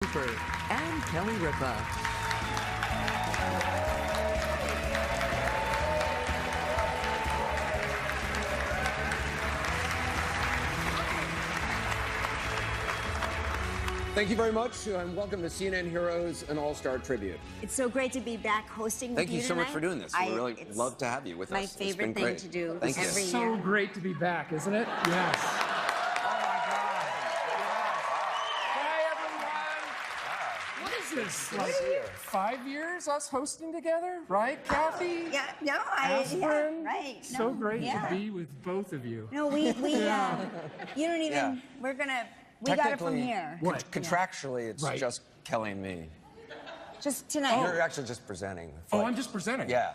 Cooper and Kelly Ripa. Thank you very much, and welcome to CNN Heroes, an All-Star Tribute. It's so great to be back hosting with Thank you so much tonight. for doing this. We really love to have you with my us. My favorite thing to do Thank you. every It's year. so great to be back, isn't it? Yes. Oh my God. Hi, everyone. What is this? Like 5 years us hosting together, right, Kathy? Yeah, no, right. So No, great yeah. to be with both of you. No, you don't even, we got it from here. What? Contractually, it's Right. just Kelly and me. Just tonight. You're actually just presenting. Oh, I'm just presenting. Yeah.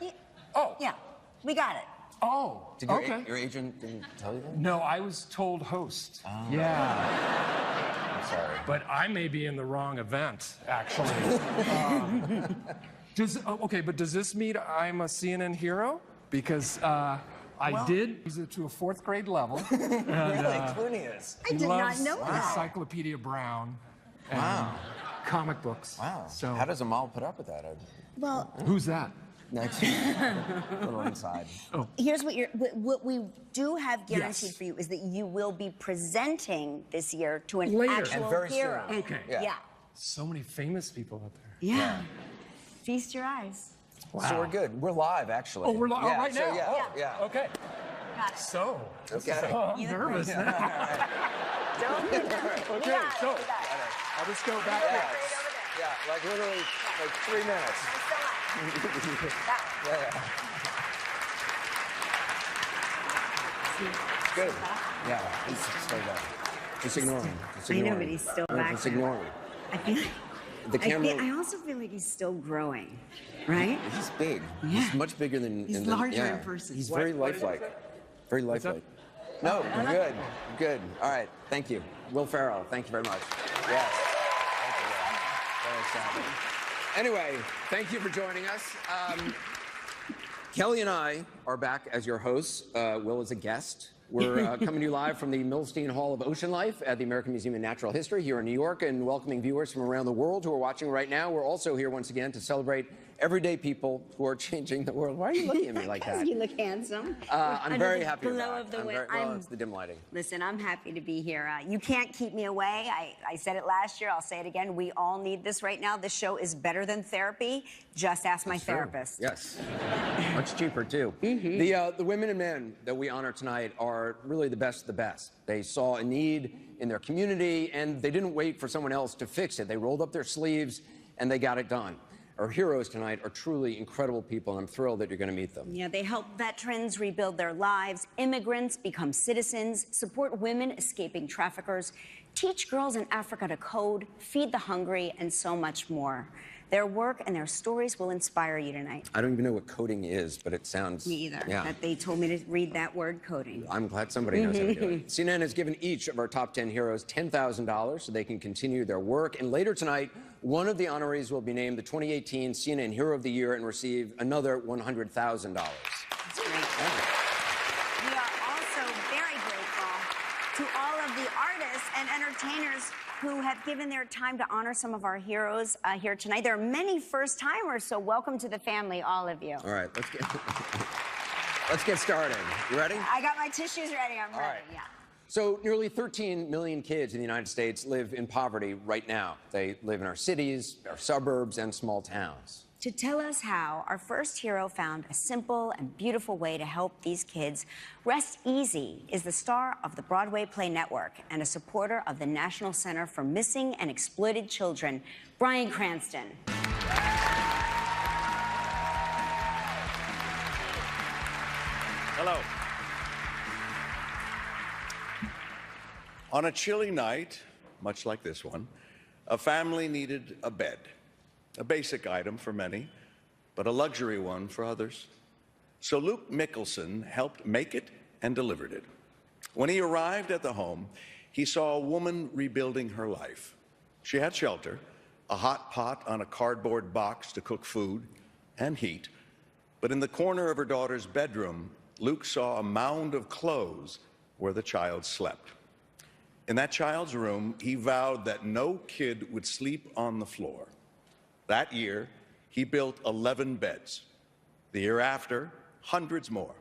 Oh. Yeah, we got it. Oh, Did your agent didn't tell you that? No, I was told host. Oh. Yeah. I'm sorry. But I may be in the wrong event, actually. But does this mean I'm a CNN hero? Because I did use it to a 4th grade level. And, Really? Clooney is. I did not know loves that. Encyclopedia Brown and comic books. Wow. So How does Amal put up with that? Well, who's that? Next. A little inside. here's what we do have guaranteed Yes. for you is that you will be presenting this year to an Later. actual And very hero. soon. Okay. Yeah. So many famous people out there. Yeah. Feast your eyes. Wow. So we're good. We're live, actually. Oh, we're live right so now. Yeah. Oh, Yeah. Okay. Got it. So, Okay. I'm You look nervous great. now. Don't do that. We Okay, got it, so we got it. I'll just go back Yeah. there. Right over there. Yeah, like literally, like 3 minutes. Thanks so much. That one. Yeah. Good. Yeah. Just stay back. Just ignore him. Just I ignore know, him. but he's still No, back Just there. ignore him. I feel like, The camera. I also feel like he's still growing, right? He's big. Yeah. He's much bigger than. He's in the, larger yeah. in person. He's What- very lifelike. Very lifelike. No, we're good. Good. All right. Thank you, Will Ferrell. Thank you very much. Yes. Thank you, Will. Very exciting. Anyway, thank you for joining us. Kelly and I are back as your hosts. Will is a guest. We're coming to you live from the Milstein Hall of Ocean Life at the American Museum of Natural History here in New York, and welcoming viewers from around the world who are watching right now. We're also here once again to celebrate everyday people who are changing the world. Why are you looking at me like that? You look handsome. I'm very happy you're Below back. of the I'm wind. very, well, it's the dim lighting. Listen, I'm happy to be here. You can't keep me away. I said it last year. I'll say it again. We all need this right now. This show is better than therapy. Just ask my therapist. Yes. Much cheaper, too. The women and men that we honor tonight are really the best of the best. They saw a need in their community, and they didn't wait for someone else to fix it. They rolled up their sleeves, and they got it done. Our heroes tonight are truly incredible people, and I'm thrilled that you're going to meet them. Yeah, they help veterans rebuild their lives, immigrants become citizens, support women escaping traffickers, teach girls in Africa to code, feed the hungry, and so much more. Their work and their stories will inspire you tonight. I don't even know what coding is, but it sounds... Me either. Yeah. That they told me to read that word, coding. I'm glad somebody knows how to do it. CNN has given each of our top 10 heroes $10,000 so they can continue their work. And later tonight, one of the honorees will be named the 2018 CNN Hero of the Year and receive another $100,000. That's great. We are also very grateful to all of the artists and entertainers who have given their time to honor some of our heroes here tonight. There are many first-timers, so welcome to the family, all of you. All right, let's get started. You ready? I got my tissues ready. I'm ready. right. Yeah. So nearly 13 million kids in the United States live in poverty right now. They live in our cities, our suburbs, and small towns. To tell us how, our first hero found a simple and beautiful way to help these kids rest easy is the star of the Broadway Play Network and a supporter of the National Center for Missing and Exploited Children, Bryan Cranston. Hello. On a chilly night, much like this one, a family needed a bed. A basic item for many, but a luxury one for others. So Luke Mickelson helped make it and delivered it. When he arrived at the home, he saw a woman rebuilding her life. She had shelter, a hot pot on a cardboard box to cook food and heat, but in the corner of her daughter's bedroom, Luke saw a mound of clothes where the child slept. In that child's room, he vowed that no kid would sleep on the floor. That year, he built 11 beds. The year after, hundreds more.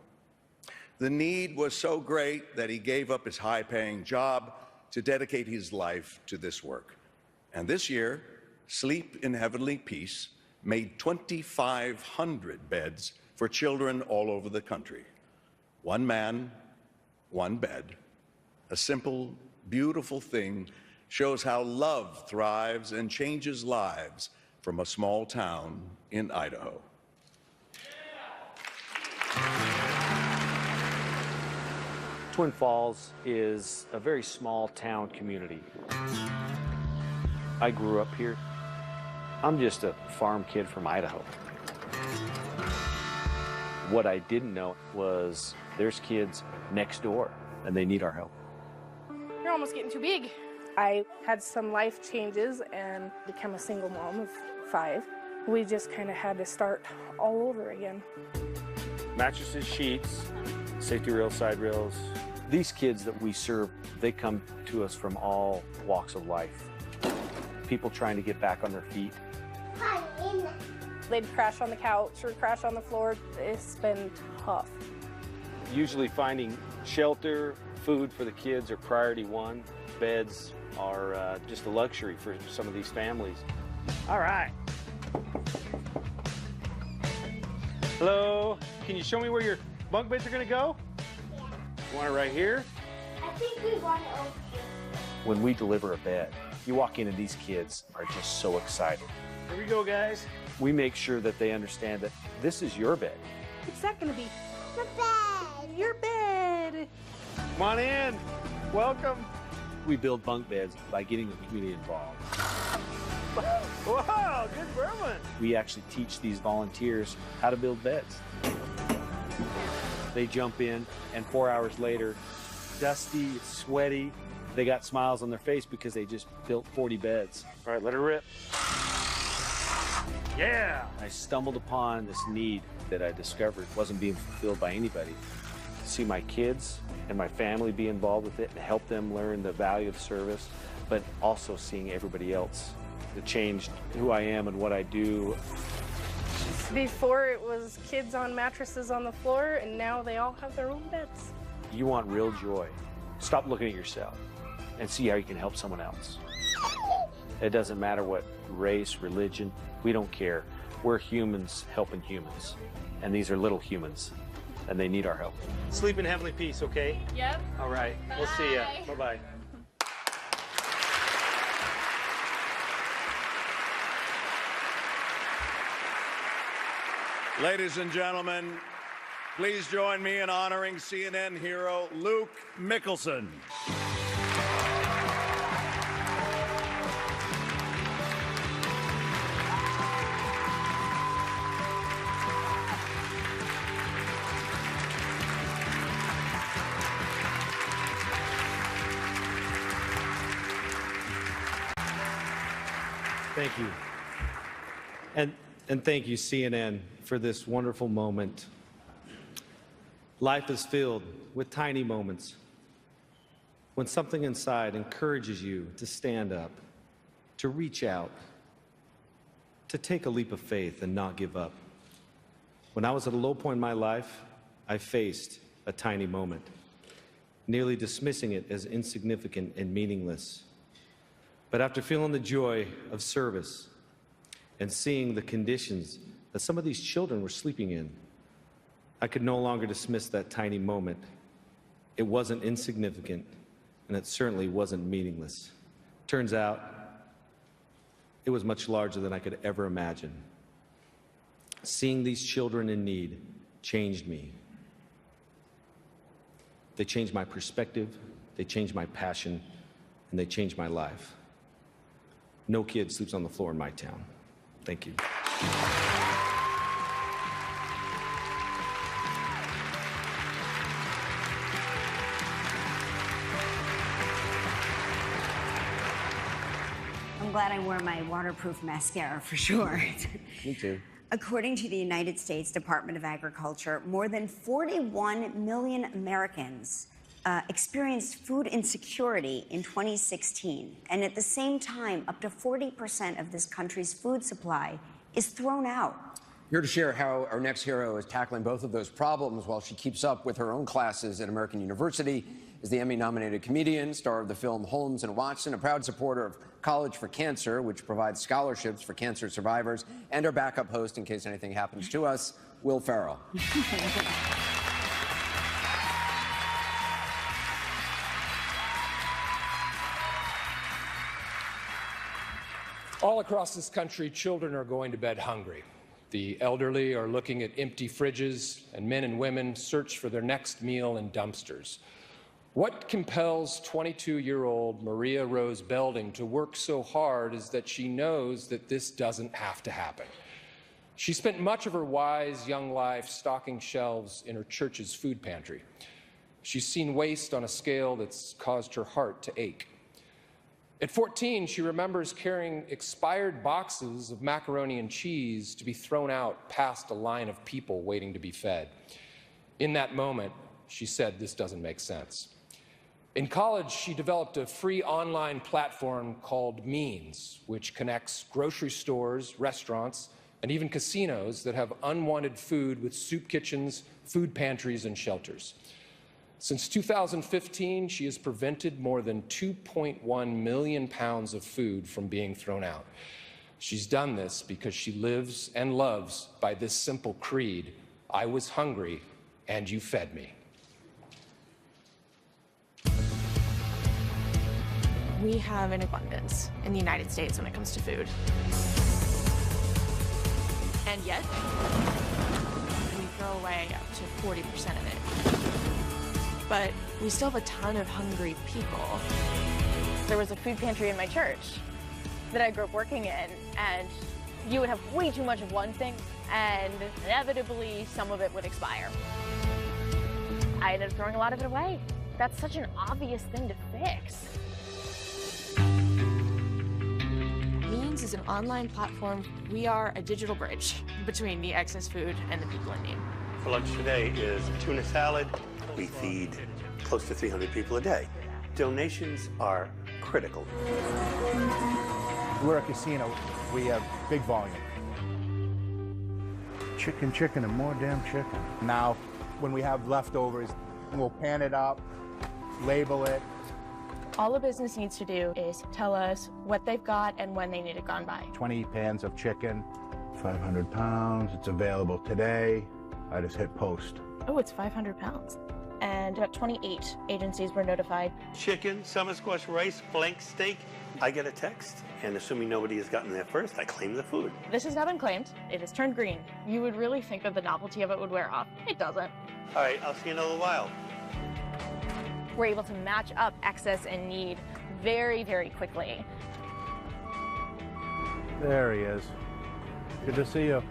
The need was so great that he gave up his high-paying job to dedicate his life to this work. And this year, Sleep in Heavenly Peace made 2,500 beds for children all over the country. One man, one bed. A simple, beautiful thing shows how love thrives and changes lives from a small town in Idaho. Twin Falls is a very small town community. I grew up here. I'm just a farm kid from Idaho. What I didn't know was there's kids next door and they need our help. You're almost getting too big. I had some life changes and became a single mom of 5. We just kind of had to start all over again. Mattresses, sheets, safety rails, side rails. These kids that we serve, they come to us from all walks of life. People trying to get back on their feet. They'd crash on the couch or crash on the floor. It's been tough. Usually finding shelter, food for the kids are priority one. Beds are just a luxury for some of these families. All right. Hello, can you show me where your bunk beds are gonna go? You want it right here? I think we want it over here. When we deliver a bed, you walk in and these kids are just so excited. Here we go, guys. We make sure that they understand that this is your bed. What's that gonna be? The bed. Your bed. Come on in. Welcome. We build bunk beds by getting the community involved. Wow, good Berman. We actually teach these volunteers how to build beds. They jump in, and 4 hours later, dusty, sweaty, they got smiles on their face because they just built 40 beds. All right, let her rip. Yeah! I stumbled upon this need that I discovered wasn't being fulfilled by anybody. To see my kids and my family be involved with it and help them learn the value of service, but also seeing everybody else. It changed who I am and what I do. Before it was kids on mattresses on the floor, and now they all have their own beds. You want real joy. Stop looking at yourself and see how you can help someone else. It doesn't matter what race, religion, we don't care. We're humans helping humans. And these are little humans, and they need our help. Sleep in heavenly peace, okay? Yep. All right, we'll see ya. Bye-bye. Ladies and gentlemen, please join me in honoring CNN hero Luke Mickelson. Thank you. And thank you, CNN, for this wonderful moment. Life is filled with tiny moments when something inside encourages you to stand up, to reach out, to take a leap of faith and not give up. When I was at a low point in my life, I faced a tiny moment, nearly dismissing it as insignificant and meaningless. But after feeling the joy of service and seeing the conditions that some of these children were sleeping in, I could no longer dismiss that tiny moment. It wasn't insignificant, and it certainly wasn't meaningless. Turns out, it was much larger than I could ever imagine. Seeing these children in need changed me. They changed my perspective, they changed my passion, and they changed my life. No kid sleeps on the floor in my town. Thank you. I'm glad I wore my waterproof mascara for sure. Me too. According to the United States Department of Agriculture, more than 41 million Americans experienced food insecurity in 2016. And at the same time, up to 40% of this country's food supply is thrown out. Here to share how our next hero is tackling both of those problems while she keeps up with her own classes at American University is the Emmy-nominated comedian, star of the film Holmes and Watson, a proud supporter of College for Cancer, which provides scholarships for cancer survivors, and our backup host in case anything happens to us, Will Ferrell. All across this country, children are going to bed hungry. The elderly are looking at empty fridges, and men and women search for their next meal in dumpsters. What compels 22-year-old Maria Rose Belding to work so hard is that she knows that this doesn't have to happen. She spent much of her wise young life stocking shelves in her church's food pantry. She's seen waste on a scale that's caused her heart to ache. At 14, she remembers carrying expired boxes of macaroni and cheese to be thrown out past a line of people waiting to be fed. In that moment, she said, "This doesn't make sense." In college, she developed a free online platform called Means, which connects grocery stores, restaurants, and even casinos that have unwanted food with soup kitchens, food pantries, and shelters. Since 2015, she has prevented more than 2.1 million pounds of food from being thrown out. She's done this because she lives and loves by this simple creed: I was hungry and you fed me. We have an abundance in the United States when it comes to food. And yet, we throw away up to 40% of it. But we still have a ton of hungry people. There was a food pantry in my church that I grew up working in, and you would have way too much of one thing, and inevitably some of it would expire. I ended up throwing a lot of it away. That's such an obvious thing to fix. Means is an online platform. We are a digital bridge between the excess food and the people in need. For lunch today is tuna salad. We feed close to 300 people a day. Donations are critical. We're a casino. We have big volume. Chicken, chicken, and more damn chicken. Now, when we have leftovers, we'll pan it up, label it. All a business needs to do is tell us what they've got and when they need it gone by. 20 pans of chicken, 500 pounds. It's available today. I just hit post. Oh, it's 500 pounds. And about 28 agencies were notified. Chicken, summer squash rice, flank steak. I get a text, and assuming nobody has gotten there first, I claim the food. This has now been claimed. It has turned green. You would really think that the novelty of it would wear off. It doesn't. All right, I'll see you in a little while. We're able to match up excess and need very, very quickly. There he is. Good to see you.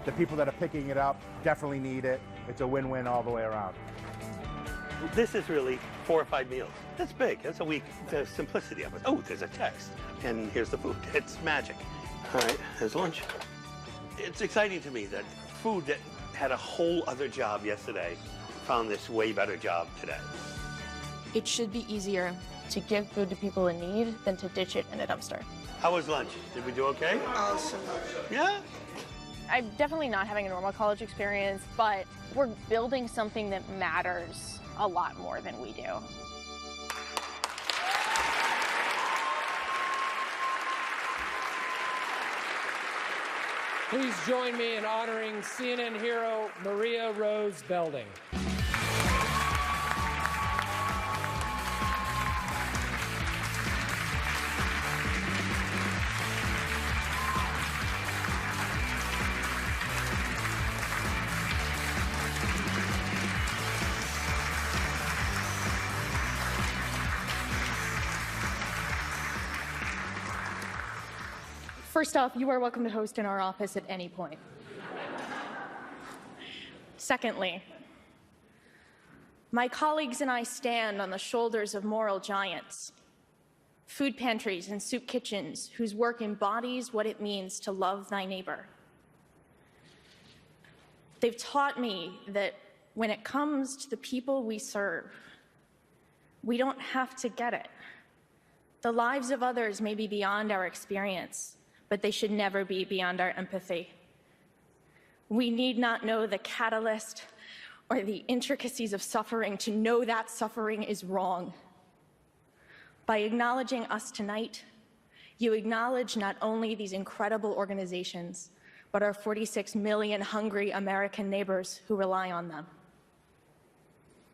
The people that are picking it up definitely need it. It's a win-win all the way around. This is really 4 or 5 meals. That's big. That's a week. The simplicity of it. Oh, there's a text. And here's the food. It's magic. All right, there's lunch. It's exciting to me that food that had a whole other job yesterday found this way better job today. It should be easier to give food to people in need than to ditch it in a dumpster. How was lunch? Did we do okay? Awesome. Yeah? I'm definitely not having a normal college experience, but we're building something that matters a lot more than we do. Please join me in honoring CNN hero Maria Rose Belding. First off, you are welcome to host in our office at any point. Secondly, my colleagues and I stand on the shoulders of moral giants, food pantries and soup kitchens whose work embodies what it means to love thy neighbor. They've taught me that when it comes to the people we serve, We don't have to get it. The lives of others may be beyond our experience, but they should never be beyond our empathy. We need not know the catalyst or the intricacies of suffering to know that suffering is wrong. By acknowledging us tonight, you acknowledge not only these incredible organizations, but our 46 million hungry American neighbors who rely on them.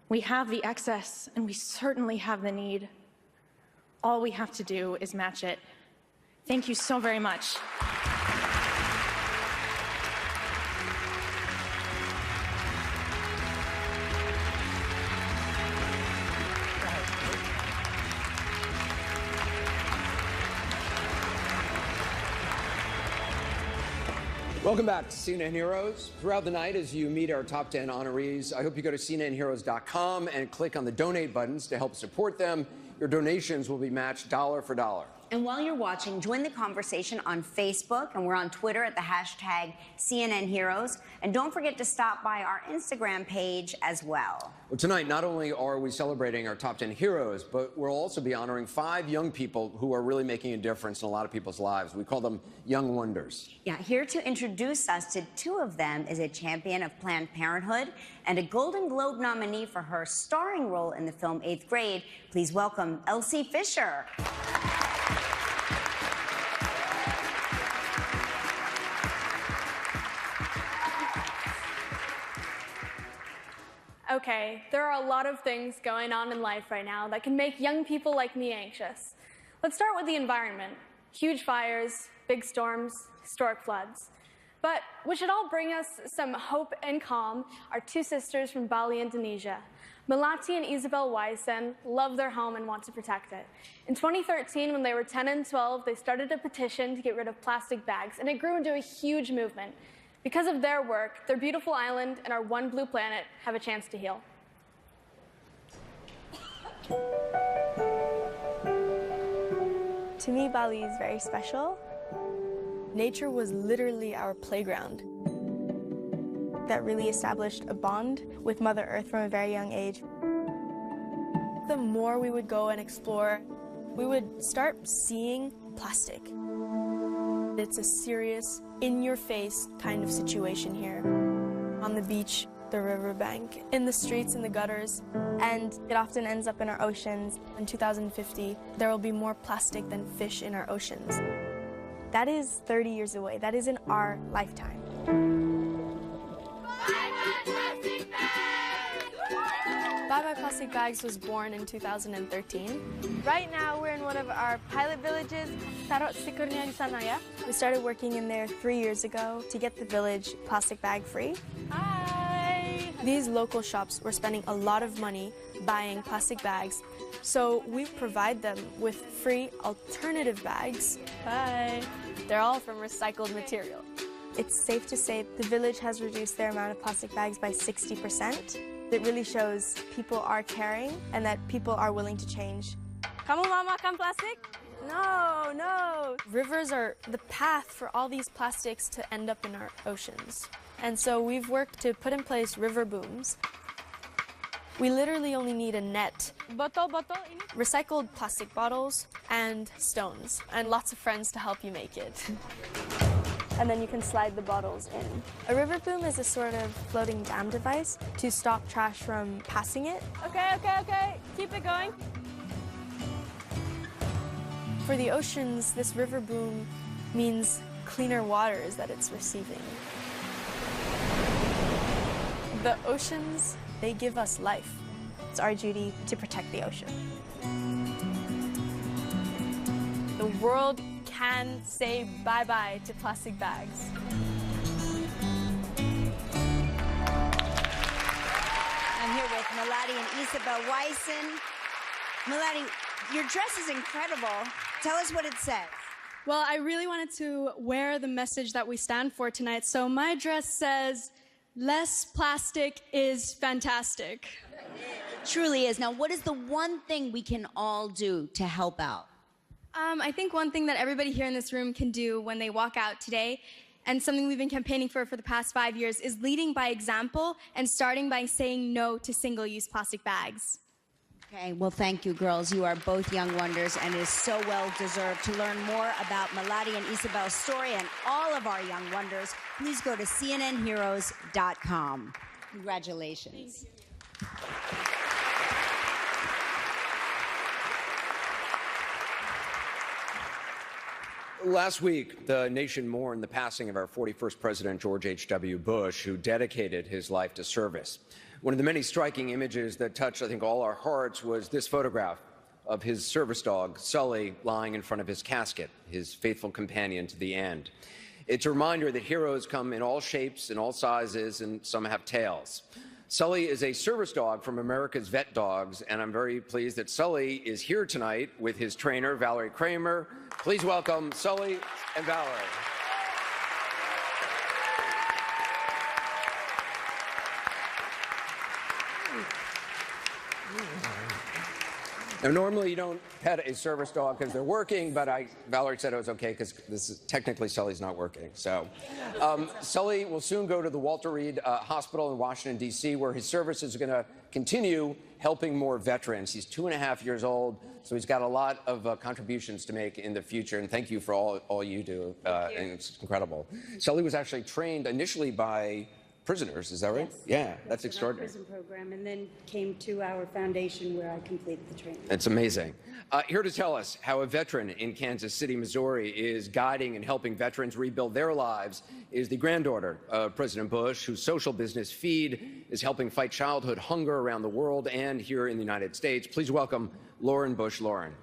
We have the excess, and we certainly have the need. All we have to do is match it. Thank you so very much. Welcome back to CNN Heroes. Throughout the night, as you meet our top 10 honorees, I hope you go to CNNHeroes.com and click on the donate buttons to help support them. Your donations will be matched dollar for dollar. And while you're watching, join the conversation on Facebook, and we're on Twitter at the hashtag CNN Heroes. And don't forget to stop by our Instagram page as well. Well, tonight, not only are we celebrating our top 10 heroes, but we'll also be honoring 5 young people who are really making a difference in a lot of people's lives. We call them Young Wonders. Yeah, here to introduce us to 2 of them is a champion of Planned Parenthood and a Golden Globe nominee for her starring role in the film 8th Grade. Please welcome Elsie Fisher. Okay, there are a lot of things going on in life right now that can make young people like me anxious. Let's start with the environment. Huge fires, big storms, historic floods. But what should all bring us some hope and calm are 2 sisters from Bali, Indonesia. Melati and Isabel Wysen love their home and want to protect it. In 2013, when they were 10 and 12, they started a petition to get rid of plastic bags, and it grew into a huge movement. Because of their work, their beautiful island and our one blue planet have a chance to heal. To me, Bali is very special. Nature was literally our playground. That really established a bond with Mother Earth from a very young age. The more we would go and explore, we would start seeing plastic. It's a serious, in-your-face kind of situation here. On the beach, the riverbank, in the streets, in the gutters, and it often ends up in our oceans. In 2050, there will be more plastic than fish in our oceans. That is 30 years away. That is in our lifetime. Bye Bye Plastic Bags was born in 2013. Right now, we're in one of our pilot villages. Taruh stikernya di sana ya. We started working in there 3 years ago to get the village plastic bag free. Hi! These local shops were spending a lot of money buying plastic bags, so we provide them with free alternative bags. Hi! They're all from recycled material. It's safe to say the village has reduced their amount of plastic bags by 60%. It really shows people are caring and that people are willing to change. Kamu mau makan plastic? No, no. Rivers are the path for all these plastics to end up in our oceans. And so we've worked to put in place river booms. We literally only need a net, recycled plastic bottles, and stones, and lots of friends to help you make it. And then you can slide the bottles in. A river boom is a sort of floating dam device to stop trash from passing it. Okay. Keep it going. For the oceans, this river boom means cleaner waters that it's receiving. The oceans, they give us life. It's our duty to protect the ocean. The world can say bye-bye to plastic bags. I'm here with Melati and Isabel Wysen. Melati, your dress is incredible. Tell us what it says. Well, I really wanted to wear the message that we stand for tonight, so my dress says, less plastic is fantastic. Truly is. Now, what is the one thing we can all do to help out? I think one thing that everybody here in this room can do when they walk out today, and something we've been campaigning for the past 5 years, is leading by example and starting by saying no to single-use plastic bags. Okay, well, thank you, girls. You are both young wonders, and it is so well deserved. To learn more about Melody and Isabel's story and all of our young wonders, please go to cnnheroes.com. Congratulations. Last week, the nation mourned the passing of our 41st President, George H.W. Bush, who dedicated his life to service. One of the many striking images that touched, I think, all our hearts was this photograph of his service dog, Sully, lying in front of his casket, his faithful companion to the end. It's a reminder that heroes come in all shapes and all sizes, and some have tails. Sully is a service dog from America's Vet Dogs, and I'm very pleased that Sully is here tonight with his trainer, Valerie Kramer. Please welcome Sully and Valerie. Now, normally you don't pet a service dog because they're working, but Valerie said it was okay because technically Sully's not working. So Sully will soon go to the Walter Reed Hospital in Washington, D.C., where his services are going to continue helping more veterans. He's 2.5 years old, so he's got a lot of contributions to make in the future, and thank you for all you do, and it's incredible. Sully was actually trained initially by prisoners, is that right? Yes. Yeah, that's extraordinary. Prison program, and then came to our foundation where I completed the training. It's amazing. Here to tell us how a veteran in Kansas City, Missouri is guiding and helping veterans rebuild their lives is the granddaughter of President Bush, whose social business Feed is helping fight childhood hunger around the world and here in the United States. Please welcome Lauren Bush. Lauren.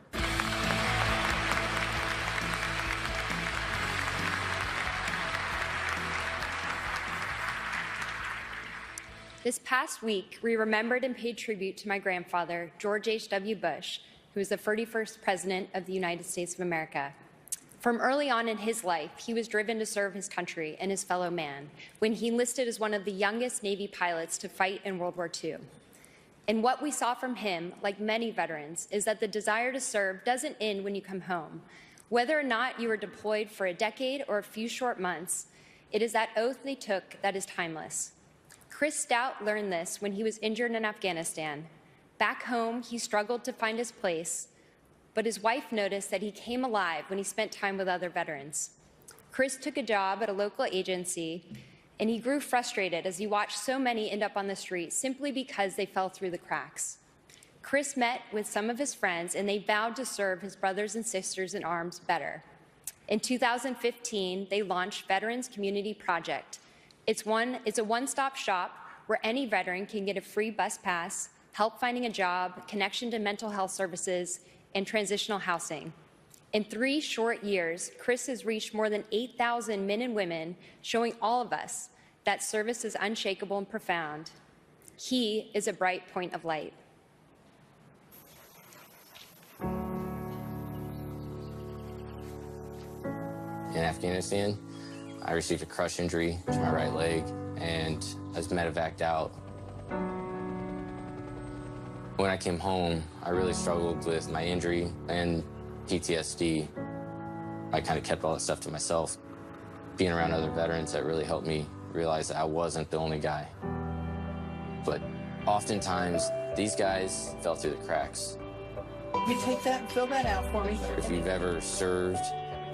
This past week, we remembered and paid tribute to my grandfather, George H.W. Bush, who was the 31st President of the United States of America. From early on in his life, he was driven to serve his country and his fellow man when he enlisted as one of the youngest Navy pilots to fight in World War II. And what we saw from him, like many veterans, is that the desire to serve doesn't end when you come home. Whether or not you were deployed for a decade or a few short months, it is that oath they took that is timeless. Chris Stout learned this when he was injured in Afghanistan. Back home, he struggled to find his place, but his wife noticed that he came alive when he spent time with other veterans. Chris took a job at a local agency, and he grew frustrated as he watched so many end up on the street simply because they fell through the cracks. Chris met with some of his friends, and they vowed to serve his brothers and sisters in arms better. In 2015, they launched Veterans Community Project. It's a one-stop shop where any veteran can get a free bus pass, help finding a job, connection to mental health services, and transitional housing. In 3 short years, Chris has reached more than 8,000 men and women, showing all of us that service is unshakable and profound. He is a bright point of light. In Afghanistan, I received a crush injury to my right leg and I was medevaced out. When I came home, I really struggled with my injury and PTSD. I kind of kept all that stuff to myself. Being around other veterans, that really helped me realize that I wasn't the only guy. But oftentimes, these guys fell through the cracks. You take that and fill that out for me. If you've ever served,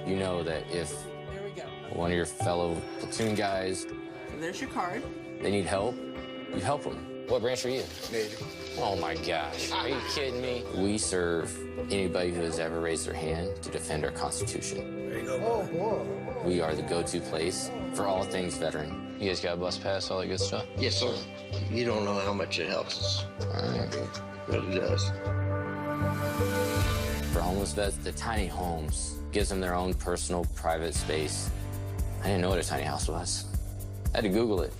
you know that if one of your fellow platoon guys, there's your card. They need help, you help them. What branch are you? Navy. Oh my gosh, are you kidding me? We serve anybody who has ever raised their hand to defend our Constitution. There you go. Oh, boy. We are the go-to place for all things veteran. You guys got a bus pass, all that good stuff? Yes, sir. You don't know how much it helps us. It really does. For homeless vets, the tiny homes gives them their own personal, private space. I didn't know what a tiny house was. I had to Google it.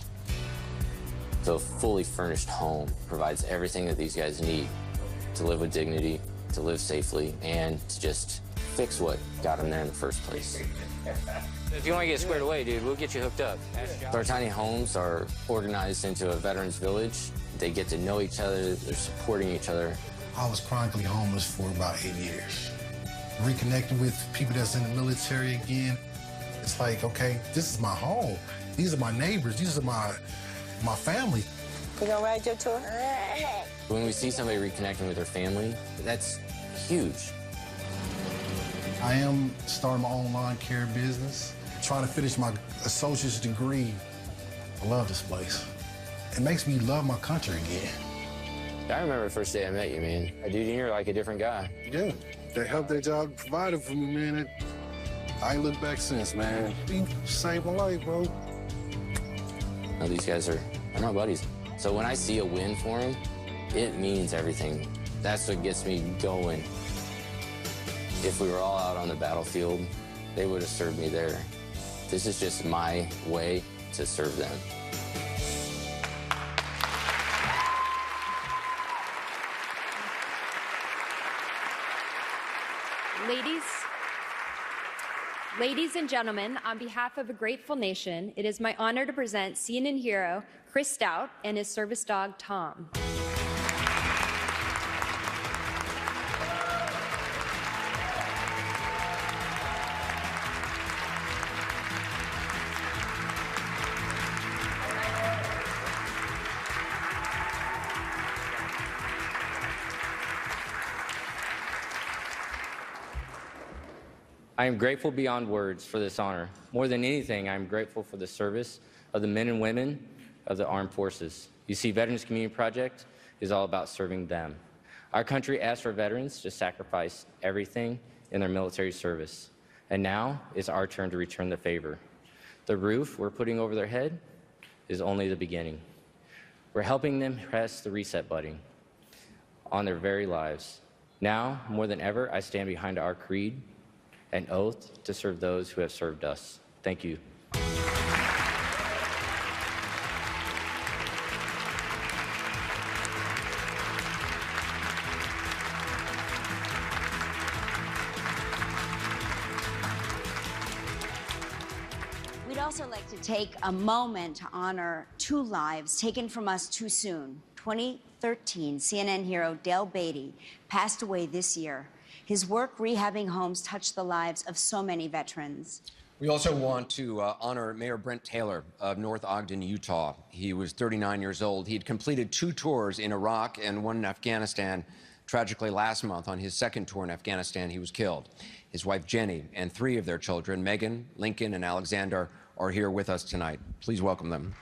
So a fully furnished home provides everything that these guys need to live with dignity, to live safely, and to just fix what got them there in the first place. If you want to get squared away, dude, we'll get you hooked up. Our tiny homes are organized into a veterans village. They get to know each other, they're supporting each other. I was chronically homeless for about 8 years. Reconnecting with people that's in the military again, it's like, okay, this is my home. These are my neighbors. These are my family. You gonna ride your tour? When we see somebody reconnecting with their family, that's huge. I am starting my own lawn care business, trying to finish my associate's degree. I love this place. It makes me love my country again. I remember the first day I met you, man. Dude, you're like a different guy. Yeah, they helped their job provided for me, man. I ain't looked back since, man. You saved my life, bro. No, these guys are my buddies. So when I see a win for them, it means everything. That's what gets me going. If we were all out on the battlefield, they would have served me there. This is just my way to serve them. Ladies and gentlemen, on behalf of a grateful nation, it is my honor to present CNN hero Chris Stout and his service dog, Tom. I am grateful beyond words for this honor. More than anything, I am grateful for the service of the men and women of the armed forces. You see, Veterans Community Project is all about serving them. Our country asks for veterans to sacrifice everything in their military service. And now it's our turn to return the favor. The roof we're putting over their head is only the beginning. We're helping them press the reset button on their very lives. Now, more than ever, I stand behind our creed, an oath to serve those who have served us. Thank you. We'd also like to take a moment to honor two lives taken from us too soon. 2013 CNN hero Dale Beatty passed away this year. His work rehabbing homes touched the lives of so many veterans. We also want to honor Mayor Brent Taylor of North Ogden, Utah. He was 39 years old. He'd completed 2 tours in Iraq and 1 in Afghanistan. Tragically, last month, on his second tour in Afghanistan, he was killed. His wife, Jenny, and 3 of their children, Megan, Lincoln, and Alexander, are here with us tonight. Please welcome them.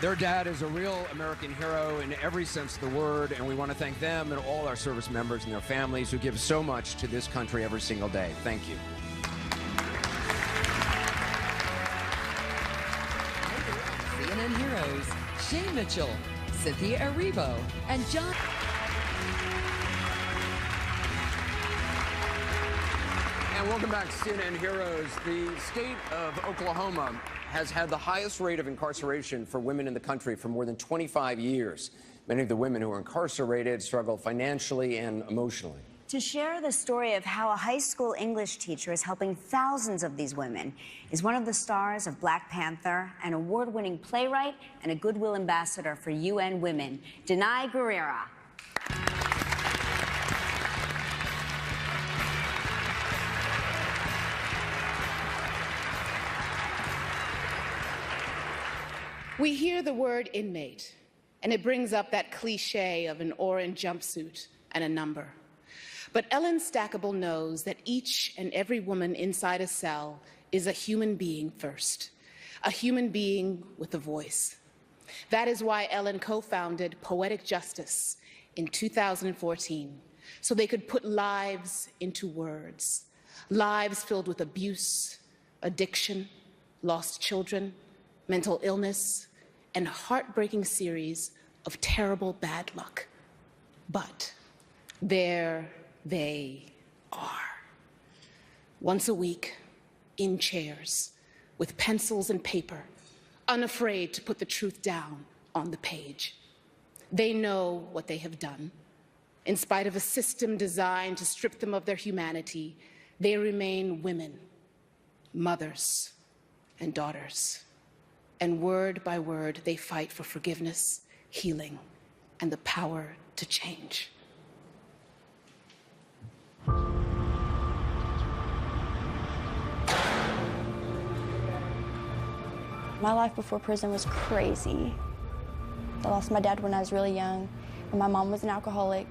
Their dad is a real American hero in every sense of the word, and we want to thank them and all our service members and their families who give so much to this country every single day. Thank you. CNN heroes Shane Mitchell, Cynthia Erivo, and John. And welcome back to CNN Heroes. The state of Oklahoma has had the highest rate of incarceration for women in the country for more than 25 years. Many of the women who are incarcerated struggle financially and emotionally. To share the story of how a high school English teacher is helping thousands of these women is one of the stars of Black Panther, an award-winning playwright and a Goodwill ambassador for UN Women, Denai Guerrera. We hear the word inmate, and it brings up that cliche of an orange jumpsuit and a number. But Ellen Stackable knows that each and every woman inside a cell is a human being first, a human being with a voice. That is why Ellen co-founded Poetic Justice in 2014, so they could put lives into words, lives filled with abuse, addiction, lost children, mental illness, and a heartbreaking series of terrible bad luck. But there they are. Once a week, in chairs, with pencils and paper, unafraid to put the truth down on the page. They know what they have done. In spite of a system designed to strip them of their humanity, they remain women, mothers, and daughters. And word by word, they fight for forgiveness, healing, and the power to change. My life before prison was crazy. I lost my dad when I was really young, and my mom was an alcoholic.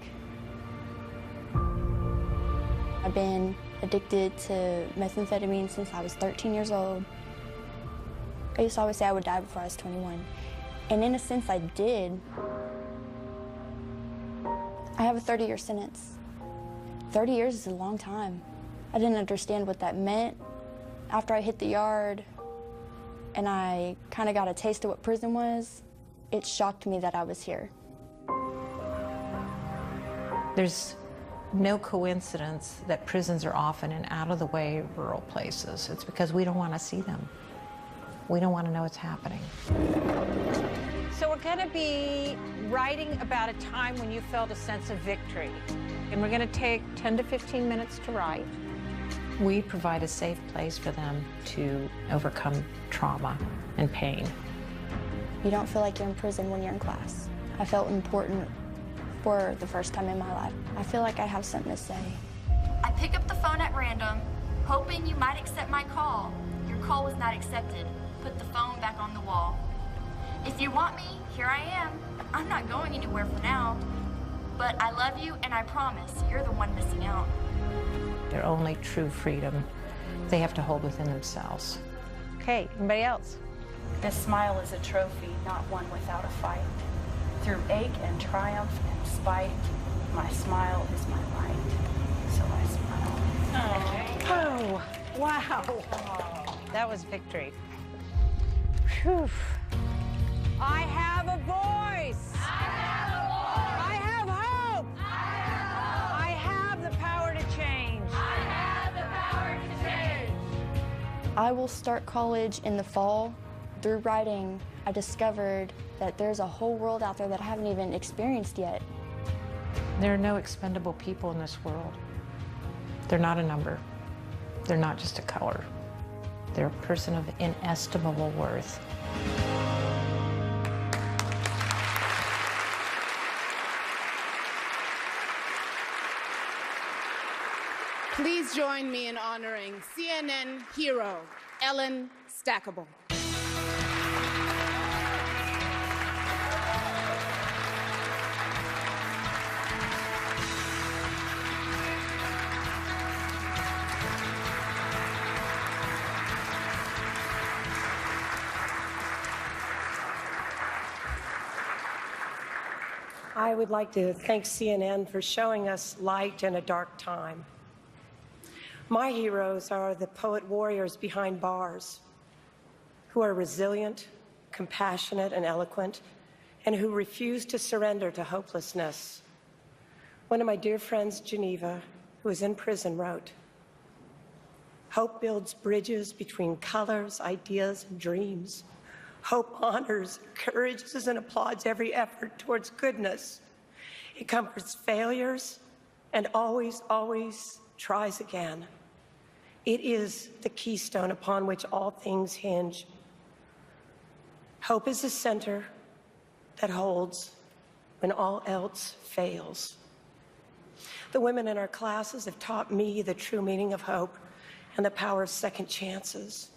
I've been addicted to methamphetamine since I was 13 years old. I used to always say I would die before I was 21. And in a sense, I did. I have a 30-year sentence. 30 years is a long time. I didn't understand what that meant. After I hit the yard and I kind of got a taste of what prison was, it shocked me that I was here. There's no coincidence that prisons are often in out-of-the-way rural places. It's because we don't want to see them. We don't want to know what's happening. So we're going to be writing about a time when you felt a sense of victory. And we're going to take 10 to 15 minutes to write. We provide a safe place for them to overcome trauma and pain. You don't feel like you're in prison when you're in class. I felt important for the first time in my life. I feel like I have something to say. I pick up the phone at random, hoping you might accept my call. Your call was not accepted. Put the phone back on the wall. If you want me, here I am. I'm not going anywhere for now. But I love you, and I promise you're the one missing out. Their only true freedom they have to hold within themselves. Okay, anybody else? This smile is a trophy, not one without a fight. Through ache and triumph and spite, my smile is my light. So I smile. Oh, wow. That was victory. Whew. I have a voice. I have a voice. I have hope. I have hope. I have the power to change. I have the power to change. I will start college in the fall. Through writing, I discovered that there's a whole world out there that I haven't even experienced yet. There are no expendable people in this world. They're not a number. They're not just a color. They're a person of inestimable worth. Please join me in honoring CNN hero, Ellen Stackable. I would like to thank CNN for showing us light in a dark time. My heroes are the poet warriors behind bars, who are resilient, compassionate, and eloquent, and who refuse to surrender to hopelessness. One of my dear friends, Geneva, who is in prison, wrote, "Hope builds bridges between colors, ideas, and dreams. Hope honors, encourages, and applauds every effort towards goodness. It comforts failures and always, always tries again. It is the keystone upon which all things hinge. Hope is the center that holds when all else fails." The women in our classes have taught me the true meaning of hope and the power of second chances.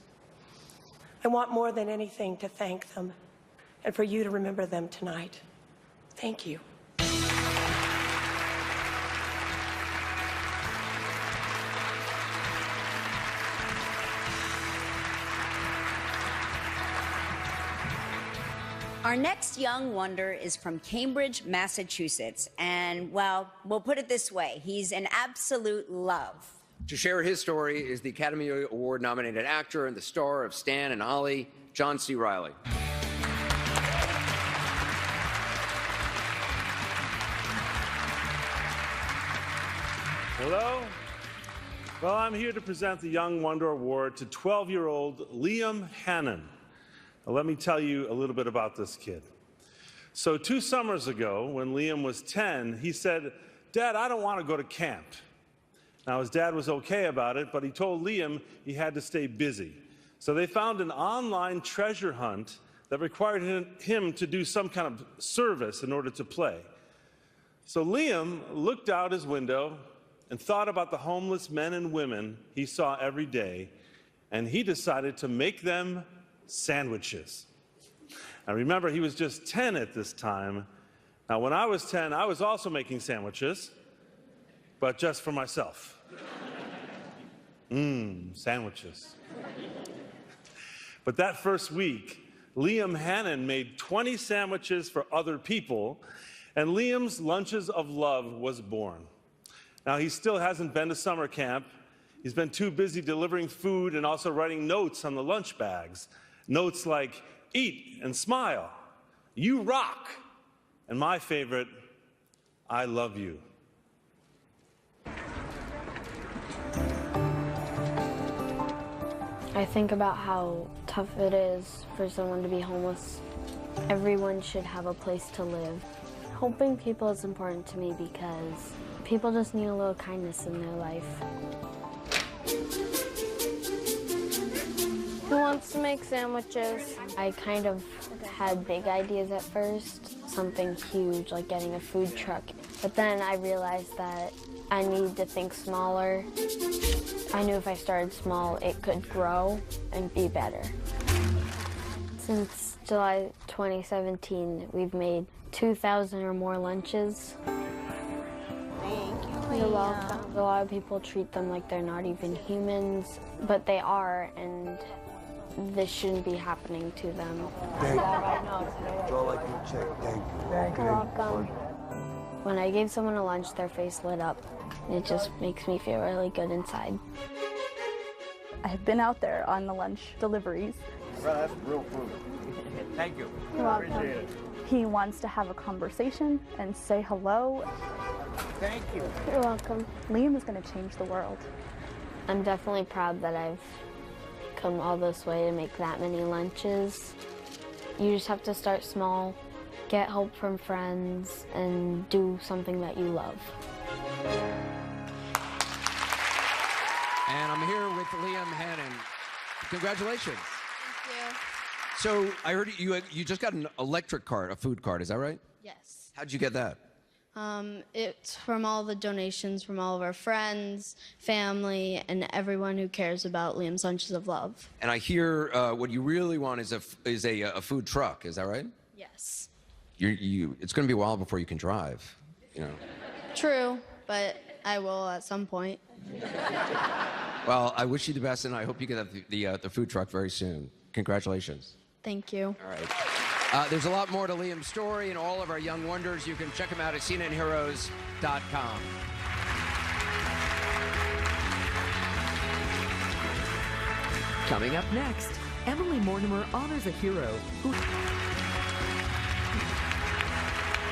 I want more than anything to thank them and for you to remember them tonight. Thank you. Our next young wonder is from Cambridge, Massachusetts. And, well, we'll put it this way. He's an absolute love. To share his story is the Academy Award-nominated actor and the star of Stan and Ollie, John C. Reilly. Hello. Well, I'm here to present the Young Wonder Award to 12-year-old Liam Hannon. Now, let me tell you a little bit about this kid. So 2 summers ago, when Liam was 10, he said, "Dad, I don't want to go to camp." Now, his dad was okay about it, but he told Liam he had to stay busy. So they found an online treasure hunt that required him to do some kind of service in order to play. So Liam looked out his window and thought about the homeless men and women he saw every day, and he decided to make them sandwiches. Now remember, he was just 10 at this time. Now when I was 10, I was also making sandwiches, but just for myself. Sandwiches. But that first week, Liam Hannon made 20 sandwiches for other people, and Liam's Lunches of Love was born. Now, he still hasn't been to summer camp. He's been too busy delivering food and also writing notes on the lunch bags. Notes like, eat and smile, you rock, and my favorite, I love you. I think about how tough it is for someone to be homeless. Everyone should have a place to live. Helping people is important to me because people just need a little kindness in their life. Who wants to make sandwiches? I kind of had big ideas at first, something huge like getting a food truck. But then I realized that I needed to think smaller. I knew if I started small, it could grow and be better. Since July 2017, we've made 2,000 or more lunches. Thank you. You're welcome. A lot of people treat them like they're not even humans, but they are, and this shouldn't be happening to them. Thank you. That's all I can check. Thank you. Thank you. You're welcome. When I gave someone a lunch, their face lit up. It just makes me feel really good inside. I have been out there on the lunch deliveries. Well, that's real food. Thank you. You're welcome. Appreciate it. He wants to have a conversation and say hello. Thank you. You're welcome. Liam is going to change the world. I'm definitely proud that I've come all this way to make that many lunches. You just have to start small, get help from friends, and do something that you love. And I'm here with Liam Hannon. Congratulations. Thank you. So I heard you just got an electric cart, a food cart, is that right? Yes. How'd you get that? It's from all the donations from all of our friends, family, and everyone who cares about Liam's Lunches of Love. And I hear what you really want is a food truck, is that right? Yes. It's going to be a while before you can drive, you know. True, but I will at some point. Well, I wish you the best, and I hope you get the food truck very soon. Congratulations. Thank you. All right. There's a lot more to Liam's story and all of our young wonders. You can check them out at cnnheroes.com. Coming up next, Emily Mortimer honors a hero who...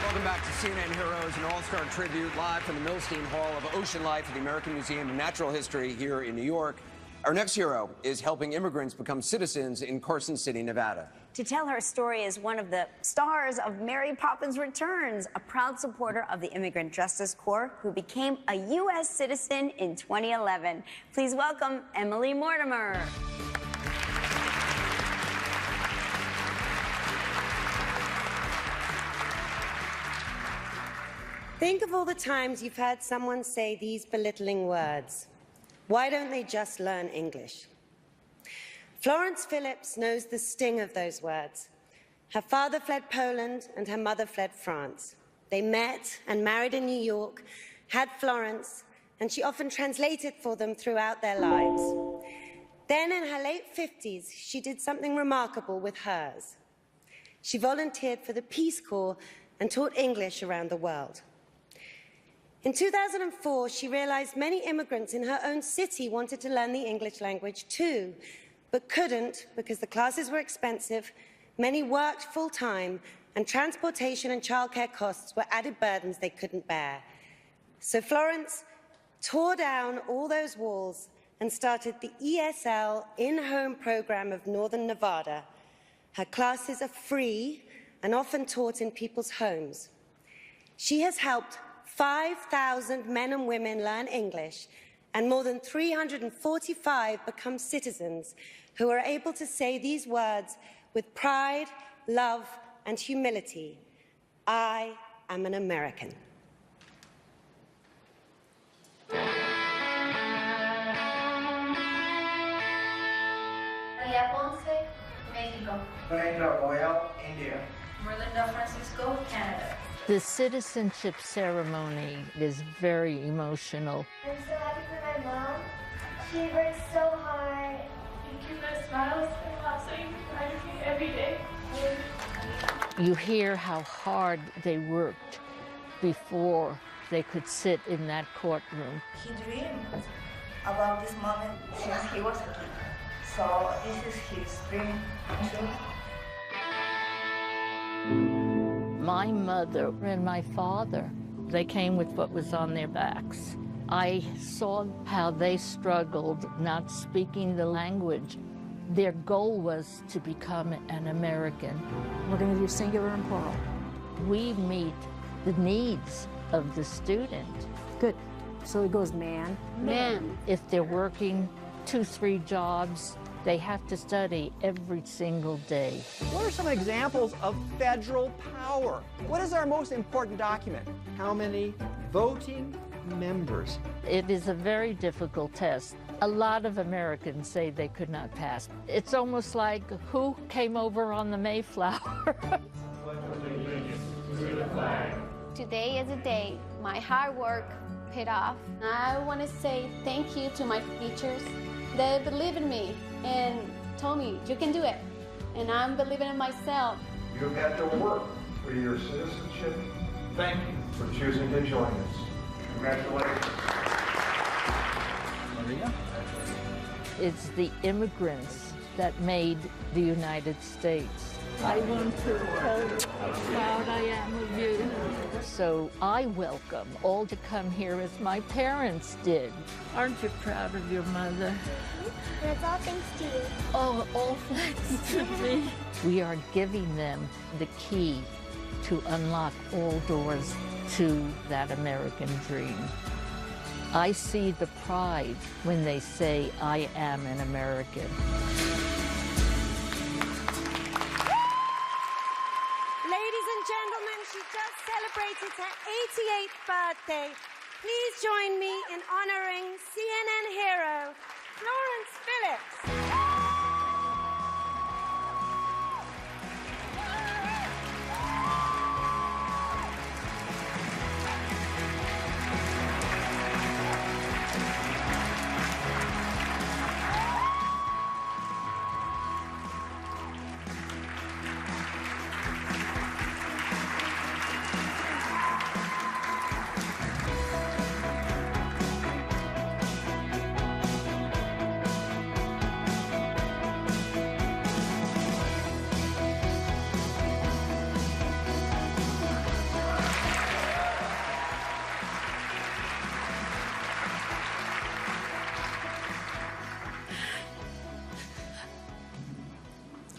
Welcome back to CNN Heroes, an all-star tribute live from the Milstein Hall of Ocean Life at the American Museum of Natural History here in New York. Our next hero is helping immigrants become citizens in Carson City, Nevada. To tell her story is one of the stars of Mary Poppins Returns, a proud supporter of the Immigrant Justice Corps who became a U.S. citizen in 2011. Please welcome Emily Mortimer. Think of all the times you've heard someone say these belittling words. Why don't they just learn English? Florence Phillips knows the sting of those words. Her father fled Poland and her mother fled France. They met and married in New York, had Florence, and she often translated for them throughout their lives. Then in her late 50s, she did something remarkable with hers. She volunteered for the Peace Corps and taught English around the world. In 2004, she realized many immigrants in her own city wanted to learn the English language too, but couldn't because the classes were expensive, many worked full-time, and transportation and childcare costs were added burdens they couldn't bear. So Florence tore down all those walls and started the ESL in-home program of Northern Nevada. Her classes are free and often taught in people's homes. She has helped 5,000 men and women learn English and more than 345 become citizens who are able to say these words with pride, love, and humility. I am an American. Maria Ponce, Mexico. Brenda Boyle, India. Merlinda Francisco, Canada. The citizenship ceremony is very emotional. I'm so happy for my mom. She works so hard. Thank you for the smiles and laughing every day. You hear how hard they worked before they could sit in that courtroom. He dreamed about this moment since he was a kid. So this is his dream too. My mother and my father, they came with what was on their backs. I saw how they struggled not speaking the language. Their goal was to become an American. We're going to do singular and plural. We meet the needs of the student. Good. So it goes man. Man. If they're working 2-3 jobs, they have to study every single day. What are some examples of federal power? What is our most important document? How many voting members? It is a very difficult test. A lot of Americans say they could not pass. It's almost like who came over on the Mayflower? Today is a day my hard work paid off. I want to say thank you to my teachers. They believed in me and told me, you can do it. And I'm believing in myself. You've had to work for your citizenship. Thank you for choosing to join us. Congratulations. Maria? It's the immigrants that made the United States. I want to tell you how proud I am of you. So I welcome all to come here as my parents did. Aren't you proud of your mother? And it's all thanks to you. Oh, all thanks to me. We are giving them the key to unlock all doors to that American dream. I see the pride when they say, I am an American. Ladies and gentlemen, she just celebrated her 88th birthday. Please join me in honoring CNN hero, Florence Phillips.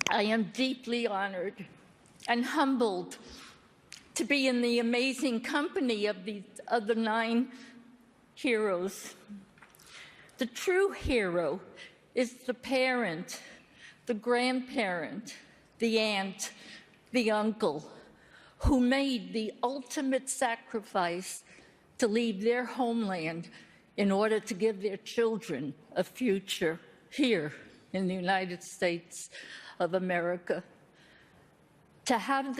I am deeply honored and humbled to be in the amazing company of these other 9 heroes. The true hero is the parent, the grandparent, the aunt, the uncle, who made the ultimate sacrifice to leave their homeland in order to give their children a future here in the United States of America. To have